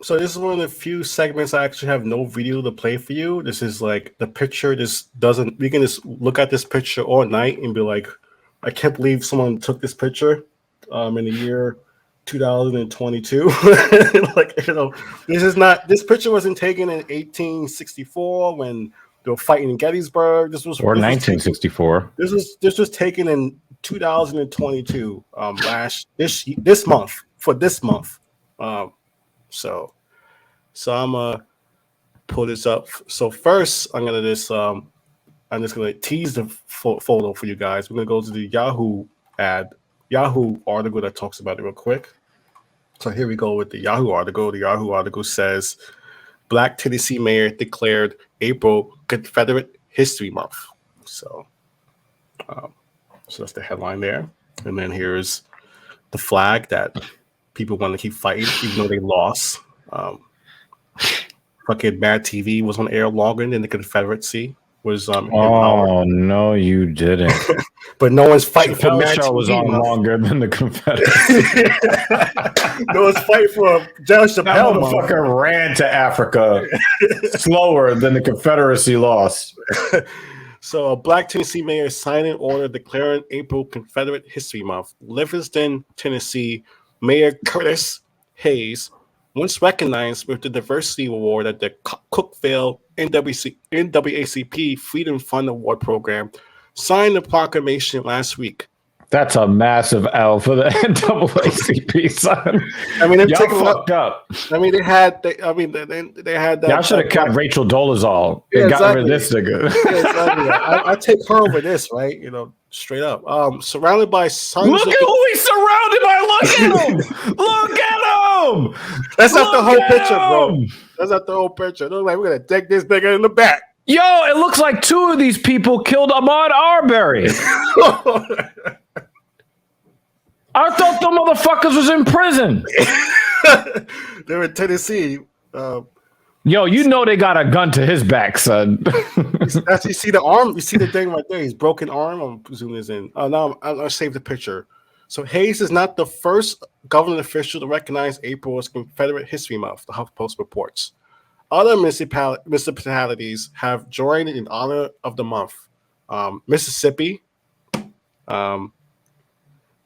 So this is one of the few segments I actually have no video to play for you. This is like the picture just doesn't. We can just look at this picture all night and be like, I can't believe someone took this picture in the year 2022. Like, this is not. This picture wasn't taken in 1864 when they were fighting in Gettysburg. This was or 1964. This was taken in 2022. This month for this month. So I'm gonna pull this up. So first, I'm just gonna tease the photo for you guys. We're gonna go to the Yahoo article that talks about it real quick. So here we go with the Yahoo article. The Yahoo article says, Black Tennessee mayor declared April Confederate History Month. So that's the headline there. And then here's the flag that people want to keep fighting, even though they lost. Fucking Bad TV was on air longer than the Confederacy was. Oh no, you didn't. But no one's fighting for Mad show TV. Was on longer than the Confederacy. No one's fighting for John Chappelle. That motherfucker ran to Africa slower than the Confederacy lost. So a Black Tennessee mayor signed an order declaring April Confederate History Month. Livingston, Tennessee Mayor Curtis Hayes, once recognized with the Diversity Award at the Cookeville NAACP Freedom Fund Award Program, signed the proclamation last week. That's a massive L for the NAACP, son. I mean, y'all fucked up. I mean, they had that. Y'all should have kept Rachel Dolezal and got rid of this nigga. Yeah, exactly. I take her over this, right? Straight up. Surrounded by sons. Look at who he's surrounded by. Look at him. Look at him. That's not the whole picture, bro. That's not the whole picture. It looks like we're gonna take this nigga in the back. Yo, it looks like two of these people killed Ahmaud Arbery. I thought the motherfuckers was in prison. They're in Tennessee. Yo, they got a gun to his back, son. You see the arm? You see the thing right there? His broken arm. I'm zooming this in. Now I'll save the picture. So Hayes is not the first government official to recognize April as Confederate History Month, the HuffPost reports. Other municipalities have joined in honor of the month. Mississippi.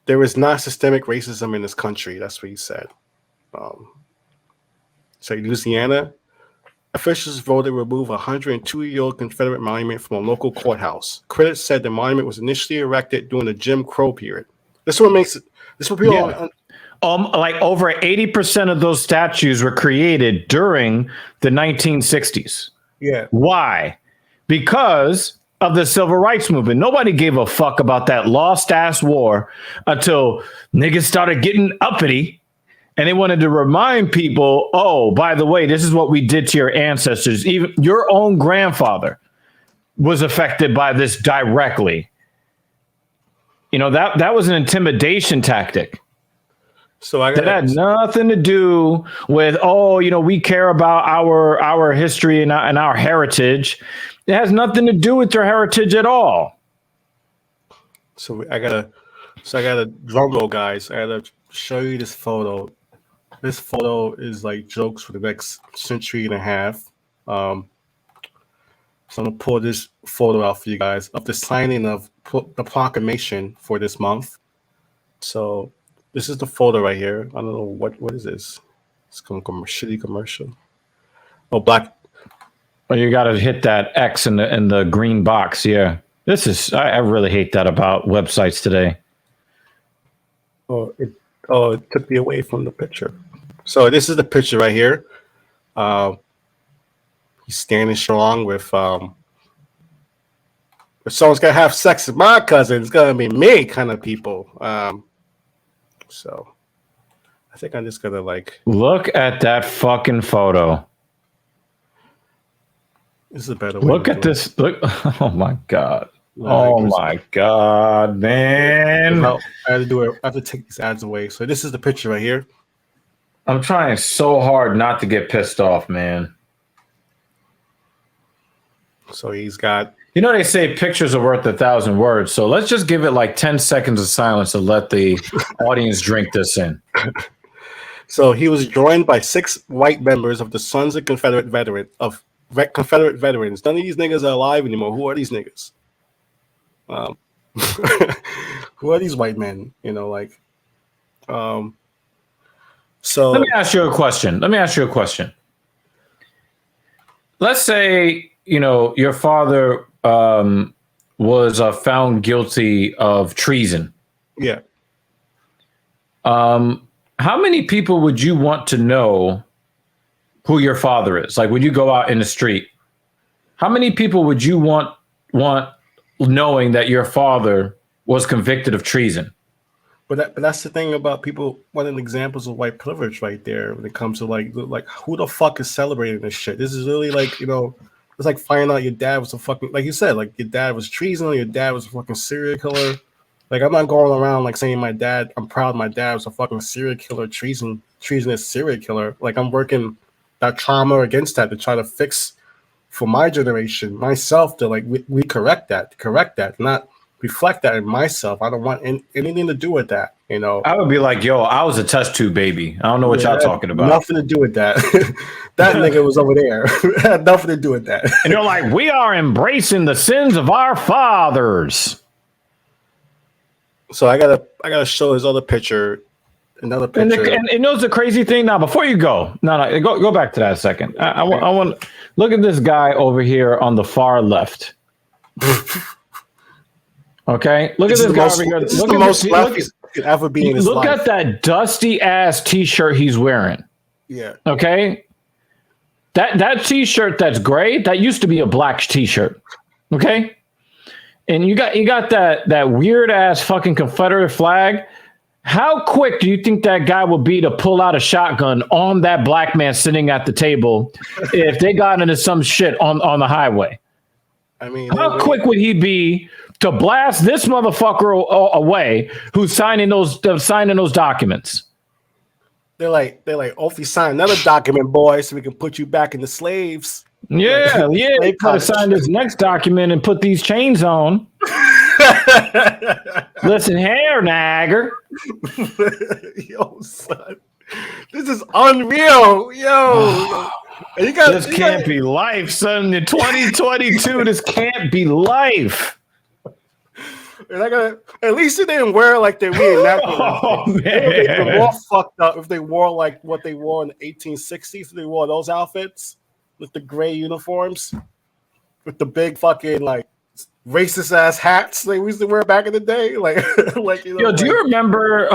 There is not systemic racism in this country. That's what he said. So Louisiana, officials voted to remove a 102-year-old Confederate monument from a local courthouse. Critics said the monument was initially erected during the Jim Crow period. This is what makes it. This is what people. Like over 80% of those statues were created during the 1960s. Yeah. Why? Because of the civil rights movement. Nobody gave a fuck about that lost ass war until niggas started getting uppity and they wanted to remind people, oh, by the way, this is what we did to your ancestors. Even your own grandfather was affected by this directly. That was an intimidation tactic. So that had nothing to do with, we care about our history and our heritage. It has nothing to do with your heritage at all. So I gotta drum roll, guys. I gotta show you this photo. This photo is like jokes for the next century and a half. So I'm gonna pull this photo out for you guys of the signing of the proclamation for this month. So this is the photo right here. I don't know what is this. It's some shitty commercial. Oh, black. Oh, you got to hit that X in the green box. Yeah, this is. I really hate that about websites today. It took me away from the picture. So this is the picture right here. He's standing strong with. If someone's gonna have sex with my cousin, it's gonna be me, kind of people. So I think I'm just gonna look at that fucking photo. This is a better way. Look at this. Look. Oh my God. Oh my God, man. I have to do it. I have to take these ads away. So this is the picture right here. I'm trying so hard not to get pissed off, man. So he's got. They say pictures are worth 1,000 words. So let's just give it like 10 seconds of silence to let the audience drink this in. So he was joined by 6 white members of the Sons of Confederate veterans. None of these niggas are alive anymore. Who are these niggas? Um, who are these white men? You know, like, so Let me ask you a question. Let's say, your father was found guilty of treason. yeah. How many people would you want to know who your father is? Like, when you go out in the street, how many people would you want knowing that your father was convicted of treason? But that's the thing about people wanting examples of white privilege right there when it comes to like who the fuck is celebrating this shit? This is really like, it's like finding out your dad was a fucking, like you said, like your dad was treason, or your dad was a fucking serial killer. Like, I'm not going around like saying I'm proud my dad was a fucking serial killer, treasonous serial killer. Like, I'm working that trauma against that to try to fix for my generation, myself, to like correct that, not reflect that in myself. I don't want anything to do with that, I would be like, yo, I was a test tube baby. I don't know what y'all talking about. Nothing to do with that. That nigga was over there. Had nothing to do with that. And you're like, we are embracing the sins of our fathers. So I gotta show his other picture. Another picture. And the crazy thing now, before you go, go back to that a second. I want look at this guy over here on the far left. Okay, look at this guy over here. This is the most left he could ever be in his life. Look at that dusty ass t-shirt he's wearing. Yeah. Okay. That t-shirt that's gray, that used to be a black t-shirt. Okay. And you got that weird ass fucking Confederate flag. How quick do you think that guy would be to pull out a shotgun on that black man sitting at the table if they got into some shit on the highway? I mean, how quick would he be to blast this motherfucker away who's signing those documents? They're like, oh, if you sign another document, boy, so we can put you back in the slaves. Yeah. They gotta sign this next document and put these chains on. Listen here, nagger. Yo, son. This is unreal. Yo. This can't be life, son. In 2022, this can't be life. And at least they didn't wear like they reenacted. Oh, man. They were more fucked up if they wore like what they wore in the 1860s. If they wore those outfits with the gray uniforms, with the big fucking like racist ass hats they used to wear back in the day. Like, Yo, do you remember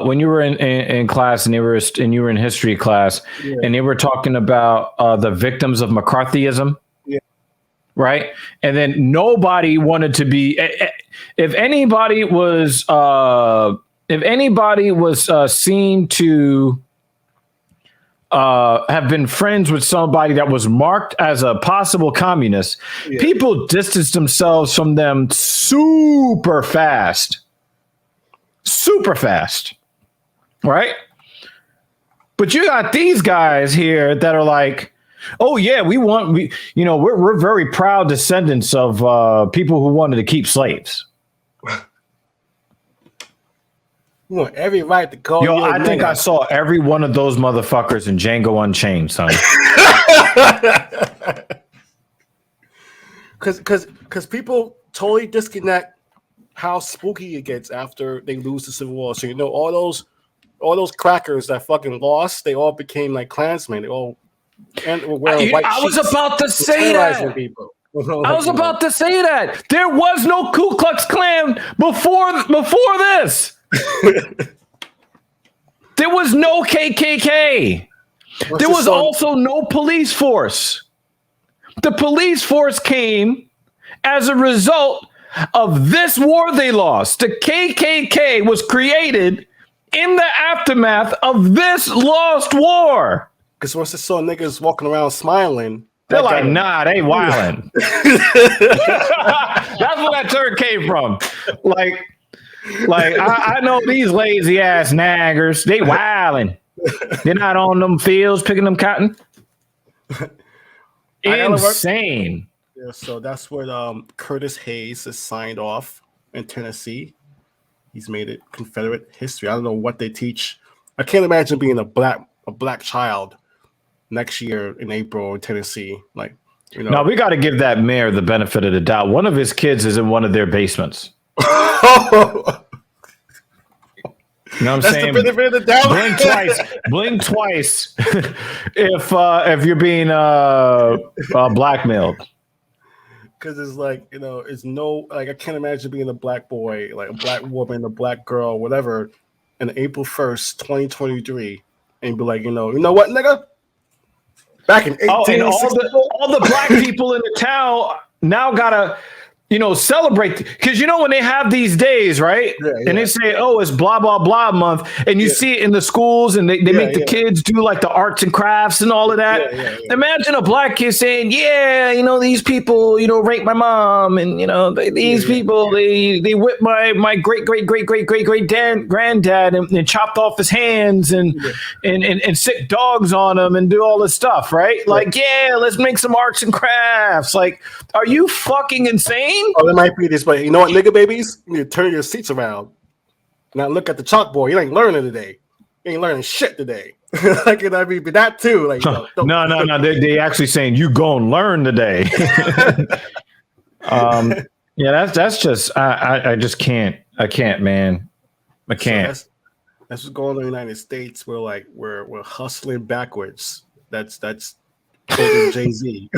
when you were in class and you were in history class, and they were talking about the victims of McCarthyism? Yeah. Right. And then nobody wanted to be, if anybody was seen to have been friends with somebody that was marked as a possible communist, people distanced themselves from them super fast. Right? But you got these guys here that are like, oh yeah, we're very proud descendants of people who wanted to keep slaves. You want every right to call. Yo, I think I saw every one of those motherfuckers in Django Unchained, son. Because people totally disconnect how spooky it gets after they lose the Civil War. So all those crackers that fucking lost, they all became like Klansmen. They all were wearing white sheets. I was about to say that. People. I was about to say that. There was no Ku Klux Klan before this. There was no KKK. There was also no police force. The police force came as a result of this war they lost. The KKK was created in the aftermath of this lost war. Because once they saw niggas walking around smiling, they're like, nah, they wildin'. That's where that term came from. Like I know these lazy ass naggers. They wildin'. They're not on them fields picking them cotton. Insane. Yeah, so that's what Curtis Hayes has signed off in Tennessee. He's made it Confederate history. I don't know what they teach I can't imagine being a black child next year in April in Tennessee. Like, you Now know. we got to give that mayor the benefit of the doubt. One of his kids is in one of their basements. You know what I'm saying? The benefit of the doubt. Blink twice. Blink twice if you're being blackmailed. Because it's like, you know, it's no, like, I can't imagine being a black boy, like a black woman, a black girl, whatever, in April 1st, 2023, and be like, you know what, nigga? Back in 1860. And all the black people in the town now gotta, celebrate, because when they have these days, right? Yeah. And they say, oh, it's blah blah blah month, and you see it in the schools, and they make the kids do like the arts and crafts and all of that. Imagine a black kid saying, these people, raped my mom, and these people they whipped my great granddad and chopped off his hands and sick dogs on him and do all this stuff, right? Like, let's make some arts and crafts. Like, are you fucking insane? Oh, it might be this way. You know what, nigga babies? You need to turn your seats around. Now look at the chalkboard. You ain't learning today. You ain't learning shit today. Like, but that too. Like, no. They actually saying you gonna learn today. That's just I just can't. I can't, man. I can't. So that's what's going on in the United States. We're hustling backwards. That's Jay-Z.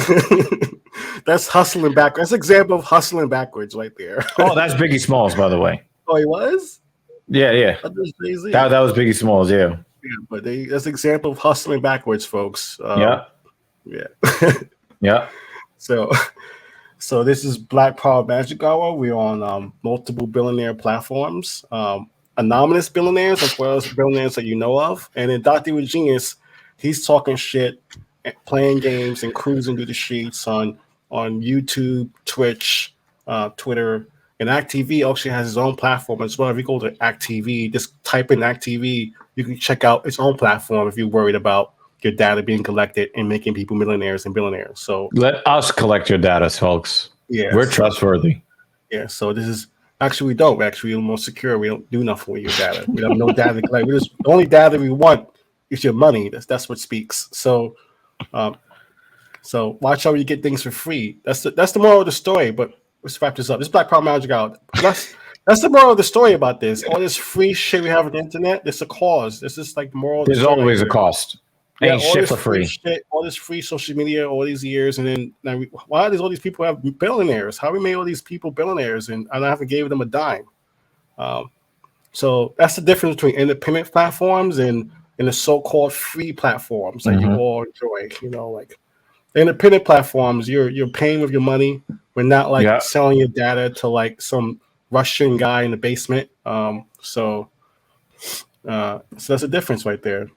That's hustling backwards. That's an example of hustling backwards right there. Oh, that's Biggie Smalls, by the way. Oh, he was? Yeah. That was Jay-Z. That was Biggie Smalls, yeah. But that's an example of hustling backwards, folks. Yeah. So this is Black Power Magic Hour. We're on multiple billionaire platforms, anonymous billionaires as well as billionaires that you know of. And then Dr. with Genius, he's talking shit, playing games, and cruising through the streets on YouTube, Twitch, Twitter, and act.tv actually has his own platform as well. If you go to act.tv, just type in act.tv, you can check out its own platform if you're worried about your data being collected and making people millionaires and billionaires. So let us collect your data, folks. Yeah, we're trustworthy. Yeah, so this is actually we don't. Actually, we're more secure. We don't do nothing with your data. We have no data to collect. The only data we want is your money. That's what speaks. So watch how you get things for free. That's the moral of the story. But let's wrap this up. This Black Power Magic out. That's the moral of the story about this. All this free shit we have on the internet, there's a cause. This is like the moral of the story. There's always a cost. Ain't shit for free. All this free social media all these years, and then why does all these people have billionaires? How we made all these people billionaires, and I haven't gave them a dime? So that's the difference between independent platforms and the so-called free platforms that you all enjoy. Like the independent platforms, you're paying with your money. We're not like selling your data to like some Russian guy in the basement. So that's a difference right there.